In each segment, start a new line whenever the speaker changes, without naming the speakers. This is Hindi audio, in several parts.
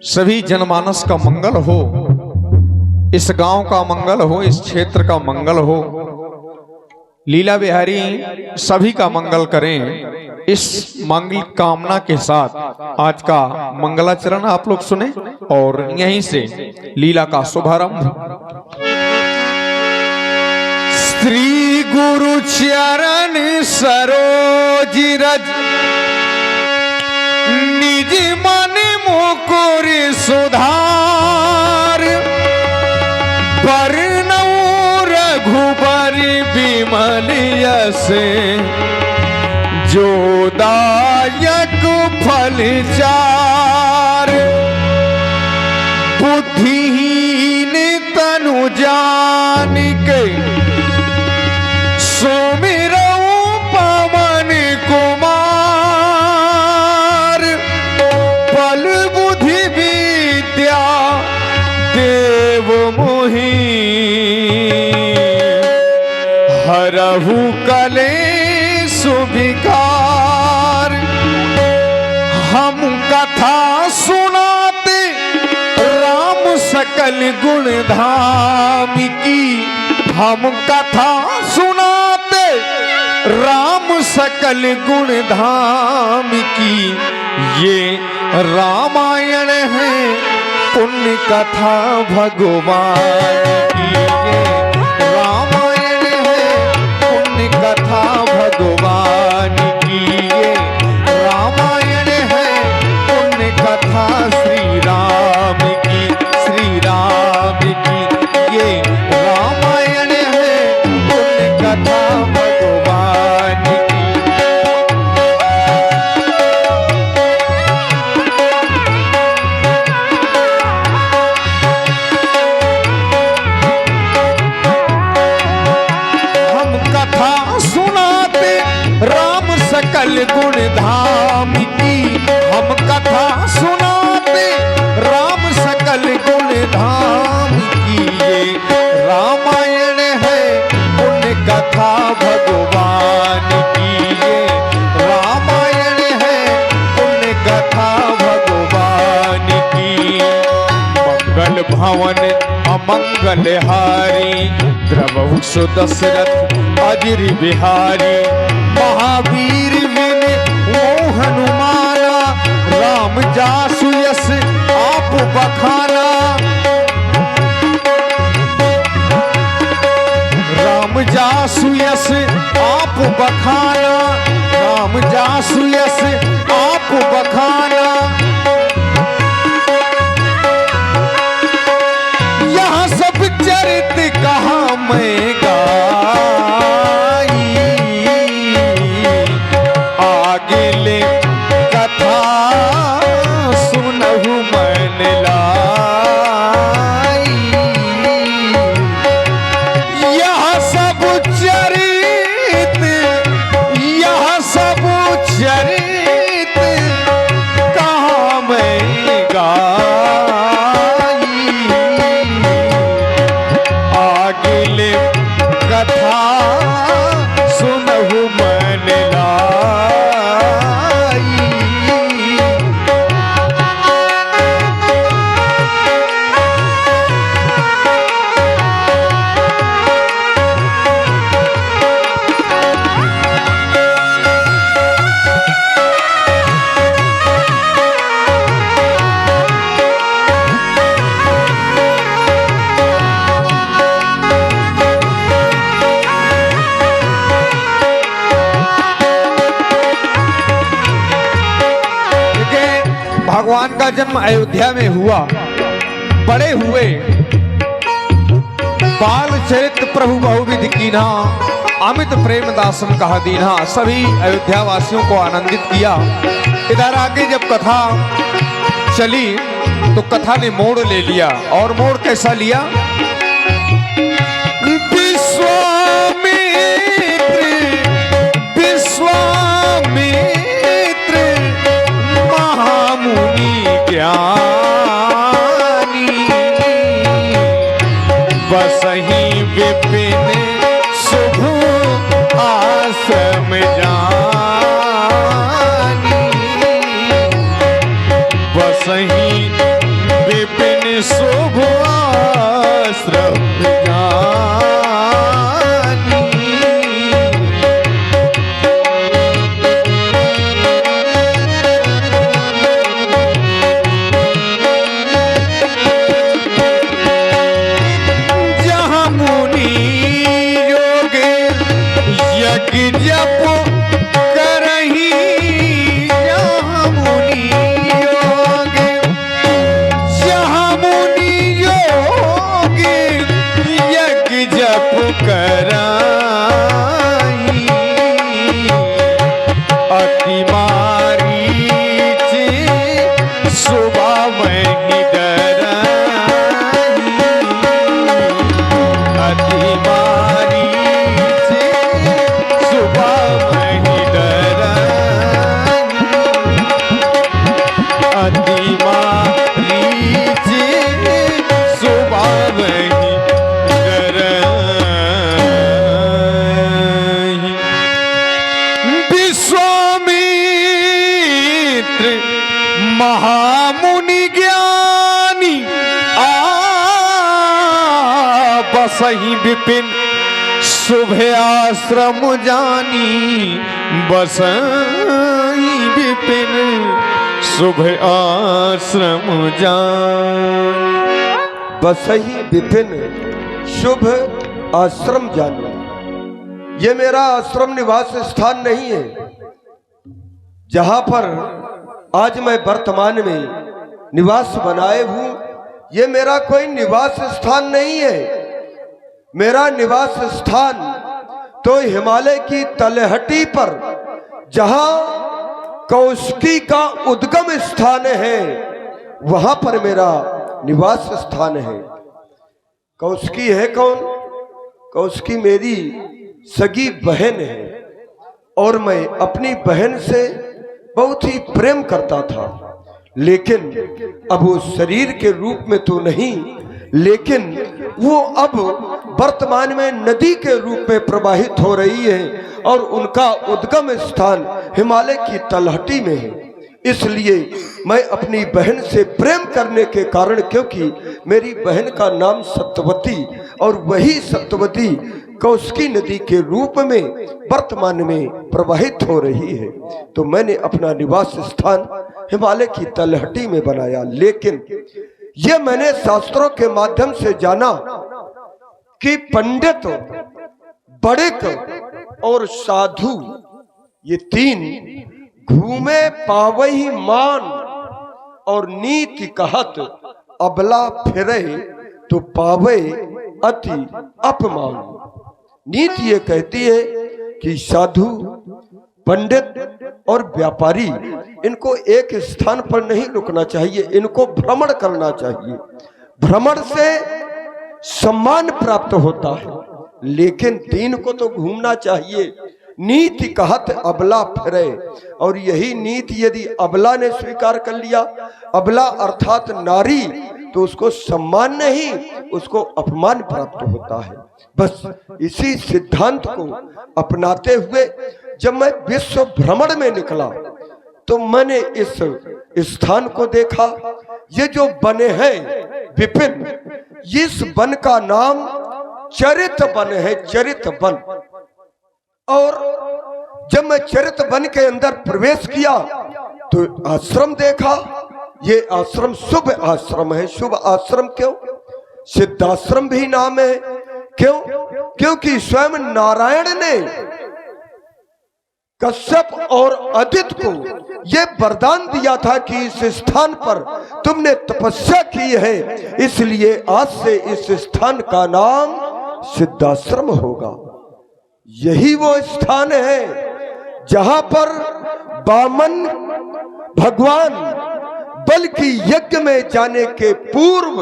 सभी जनमानस का मंगल हो, इस गांव का मंगल हो, इस क्षेत्र का मंगल हो। लीला बिहारी सभी का मंगल करें। इस मंगल कामना के साथ आज का मंगलाचरण आप लोग सुने और यहीं से लीला का शुभारंभ। श्री गुरु चरण सरोज रज निज मन मुकुर सुधार, बरनऊ रघुबर विमल यस जो दायक फल चार। बुद्धिहीन तनु जान के सुमिरऊ पवन कुमार, बल बुद्धि विद्या देव मोहि हरहु कलेश विकार। हम कथा सुनाते राम सकल गुण धाम की, हम कथा सुनाते राम सकल गुण धाम की। ये रामायण है पुण्य कथा भगवान की, ये रामायण है पुण्य कथा भगवान की। ये रामायण है पुण्य कथा श्री राम की, श्री राम की। ये रामायण है पुण्य कथा भगवान की। हम कथा सुनाते राम सकल गुण धाम की, हम कथा सुनाते राम सकल गुण धाम की। ये रामायण है पुण्य कथा भगवान की, ये रामायण है पुण्य कथा भगवान की। मंगल भवन अमंगल हारी, द्रवहु सुदशरथ अजिर बिहारी। महावीर विन वो हनुमाना, राम जासु यस आप बखाना। राम जासु यस आप बखाना, राम जासु यस आप बखाना। यहाँ सब चरित कहाँ मैं गाई, आगे ले कथा सुनहु मन लाई। यह सब चरित, यह सब चरित कहाँ मैं गाई, आगे ले कथा सुनहु मन लाई। भगवान का जन्म अयोध्या में हुआ, बड़े हुए, बाल चरित्र प्रभु बहुविध कीन्हा, अमित प्रेम दासन कहा दीन्हा। सभी अयोध्या वासियों को आनंदित किया। इधर आगे जब कथा चली तो कथा ने मोड़ ले लिया, और मोड़ कैसा लिया? बसही विपिन शुभ आश्रम जानी, बसही शुभ आश्रम जानी। जहाँ मुनि योग यज्ञ जप करही, जहाँ मुनि योग, जहाँ मुनि योग यज्ञ जप कराई, अति मारीच सुबह वही डराई, अति मारीच सुबह वही डराई, अति मारीच सुबह वही डराई। विश्वामित्र महामुनि ज्ञानी बसहि विपिन शुभ आश्रम जानी, बसहि विपिन शुभ आश्रम जानी।
बसही विपिन शुभ आश्रम जानो। ये मेरा आश्रम निवास स्थान नहीं है, जहां पर आज मैं वर्तमान में निवास बनाए हूं। ये मेरा कोई निवास स्थान नहीं है। मेरा निवास स्थान तो हिमालय की तलहटी पर, जहां कौशिकी का उद्गम स्थान है, वहां पर मेरा निवास स्थान है। कौशिकी है कौन? कौशिकी मेरी सगी बहन है, और मैं अपनी बहन से बहुत ही प्रेम करता था। लेकिन अब वो शरीर के रूप में तो नहीं, लेकिन वो अब वर्तमान में नदी के रूप में प्रवाहित हो रही है, और उनका उद्गम स्थान हिमालय की तलहटी में है। इसलिए मैं अपनी बहन से प्रेम करने के कारण, क्योंकि मेरी बहन का नाम सत्यवती, और वही सत्यवती कौशिकी नदी के रूप में वर्तमान में प्रवाहित हो रही है, तो मैंने अपना निवास स्थान हिमालय की तलहटी में बनाया। लेकिन यह मैंने शास्त्रों के माध्यम से जाना कि पंडित, बड़िक और साधु, ये तीन घूमे पावही मान, और नीति कहत अबला फिरे तो पावे अति अपमान। नीति ये कहती है कि साधु, पंडित और व्यापारी, इनको एक स्थान पर नहीं रुकना चाहिए, इनको भ्रमण करना चाहिए। भ्रमण से सम्मान प्राप्त होता है, लेकिन तीन को तो घूमना चाहिए। नीति कहत अबला फिरे, और यही नीति यदि अबला ने स्वीकार कर लिया, अबला अर्थात नारी, तो उसको सम्मान नहीं, उसको अपमान प्राप्त होता है। बस इसी सिद्धांत को अपनाते हुए जब मैं विश्व भ्रमण में निकला, तो मैंने इस स्थान को देखा। ये जो बने हैं विपिन, इस वन का नाम चरित वन है, चरित वन। और जब मैं चरित वन के अंदर प्रवेश किया तो आश्रम देखा। ये आश्रम शुभ आश्रम है। शुभ आश्रम क्यों? सिद्धाश्रम भी नाम है। क्यों? क्योंकि स्वयं नारायण ने कश्यप और अदिति को ये वरदान दिया था कि इस स्थान पर तुमने तपस्या की है, इसलिए आज से इस स्थान का नाम सिद्धाश्रम होगा। यही वो स्थान है जहां पर वामन भगवान बल्कि यज्ञ में जाने के पूर्व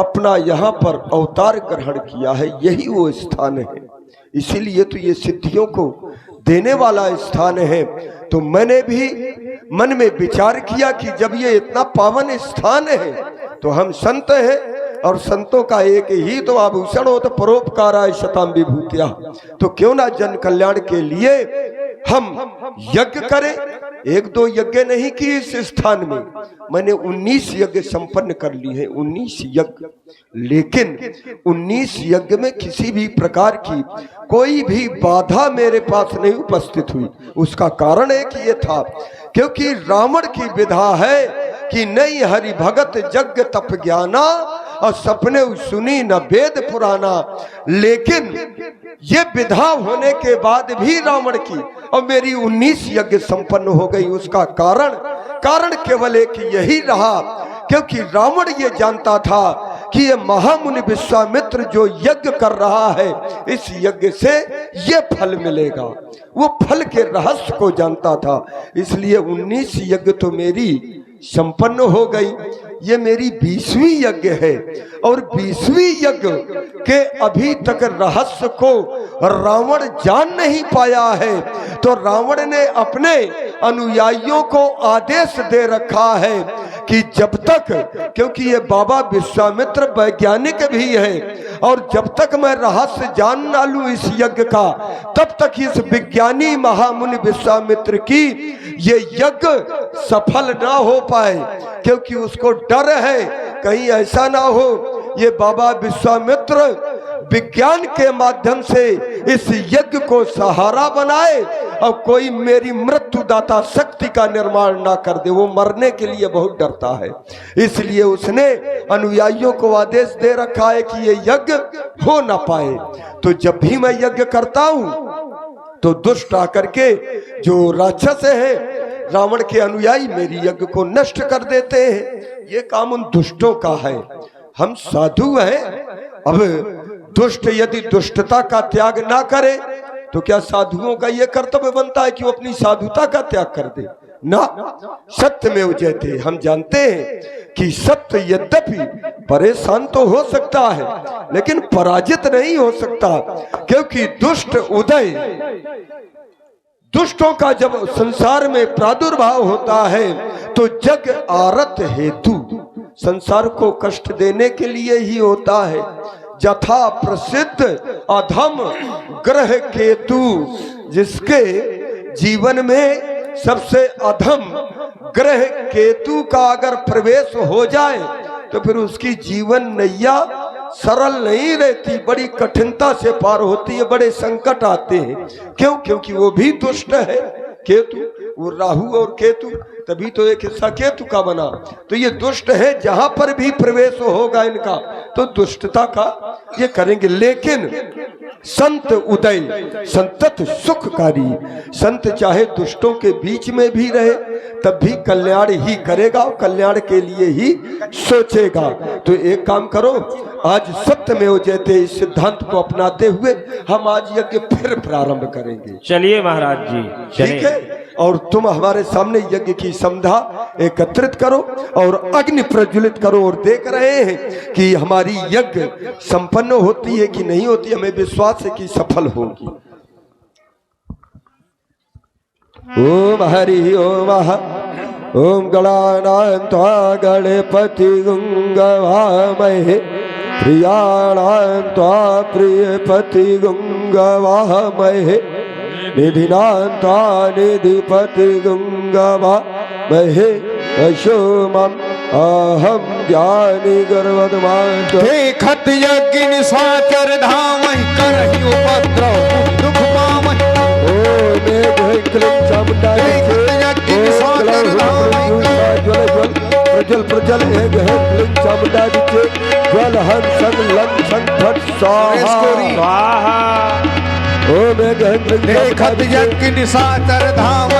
अपना यहाँ पर अवतार ग्रहण किया है। यही वो स्थान है। इसीलिए तो ये सिद्धियों को देने वाला स्थान है। तो मैंने भी मन में विचार किया कि जब ये इतना पावन स्थान है तो हम संत हैं, और संतों का एक ही तो आभूषण हो तो परोपकाराय शताम विभूतिया, तो क्यों ना जन कल्याण के लिए हम यज्ञ करें एक दो यज्ञ नहीं किए इस स्थान में, मैंने 19 यज्ञ संपन्न कर ली है, 19 यज्ञ। लेकिन 19 यज्ञ में किसी भी प्रकार की कोई भी बाधा मेरे पास नहीं उपस्थित हुई। उसका कारण एक ये था, क्योंकि रावण की विधा है कि नहीं हरि भगत यज्ञ तप ज्ञाना, और सपने सुनी न वेद पुराना। लेकिन ये विधा होने के बाद भी रावण की और मेरी 19 यज्ञ संपन्न हो गई। उसका कारण केवल एक यही रहा, क्योंकि रावण ये जानता था कि ये महामुनि विश्वामित्र जो यज्ञ कर रहा है, इस यज्ञ से ये फल मिलेगा। वो फल के रहस्य को जानता था, इसलिए 19 यज्ञ तो मेरी संपन्न हो गई। ये मेरी 20वीं यज्ञ है, और 20वीं यज्ञ के अभी तक रहस्य को रावण जान नहीं पाया है। तो रावण ने अपने अनुयायियों को आदेश दे रखा है कि जब तक, क्योंकि ये बाबा विश्वामित्र वैज्ञानिक भी है, और जब तक मैं रहस्य जान ना लूं इस यज्ञ का, तब तक इस विज्ञानी महामुनि विश्वामित्र की ये यज्ञ सफल ना हो पाए। क्योंकि उसको डर है कहीं ऐसा ना हो ये बाबा विश्वामित्र विज्ञान के माध्यम से इस यज्ञ को सहारा बनाए और कोई मेरी मृत्युदाता शक्ति का निर्माण ना कर दे। वो मरने के लिए बहुत डरता है, इसलिए उसने अनुयायियों को आदेश दे रखा है कि ये यज्ञ हो ना पाए। तो जब भी मैं यज्ञ करता हूं तो दुष्ट आकर के जो राक्षस है, रावण के अनुयायी, मेरी यज्ञ को नष्ट कर देते हैं। ये काम उन दुष्टों का है। हम साधु हैं, अब दुष्ट यदि दुष्टता का त्याग ना करे तो क्या साधुओं का यह कर्तव्य बनता है कि वो अपनी साधुता का त्याग कर दे? ना, सत्य में उजयते। हम जानते हैं कि सत्य यद्यपि परेशान तो हो सकता है लेकिन पराजित नहीं हो सकता, क्योंकि दुष्ट उदय, दुष्टों का जब संसार में प्रादुर्भाव होता है तो जग आरत हेतु, संसार को कष्ट देने के लिए ही होता है। जथा प्रसिद्ध अधम ग्रह केतु, जिसके जीवन में सबसे अधम ग्रह केतु का अगर प्रवेश हो जाए तो फिर उसकी जीवन नैया सरल नहीं रहती, बड़ी कठिनता से पार होती है, बड़े संकट आते हैं। क्यों? क्योंकि वो भी दुष्ट है। केतु, वो राहु और केतु, तभी तो एक हिस्सा केतु का बना। तो ये दुष्ट है, जहां पर भी प्रवेश होगा इनका तो दुष्टता का ये करेंगे। लेकिन संत उदय संतत सुखकारी, संत चाहे दुष्टों के बीच में भी रहे तब भी कल्याण ही करेगा और कल्याण के लिए ही सोचेगा। तो एक काम करो, आज सत्य में जयते इस सिद्धांत को अपनाते हुए हम आज यज्ञ फिर प्रारंभ करेंगे।
चलिए महाराज जी,
ठीक है। और तुम हमारे सामने यज्ञ की समधा एकत्रित करो और अग्नि प्रज्वलित करो, और देख रहे हैं कि हमारी यज्ञ संपन्न होती है कि नहीं होती। हमें विश्वास है कि सफल होगी। ओम हरि ओम ओम गणानान्त्वा गणपति गुंगवामहे, प्रियाणान्त्वा प्रियपति गुंगवामहे, निधिनान्त्वा निधिपति गुंगवामहे, अशोमम् अहम ज्ञानी गर्वधमान्।
देखत यज्ञ निशाचर धाम करहि उपद्रव दुख पामहि।
ओम एक क्लीं चामुंडा प्रजल प्रजल एक है क्लीं चामुंडा दिखे ज्वल हन संग लं संग फट स्वाहा। ओम एक है क्लीं
देखत यज्ञ निशाचर धाम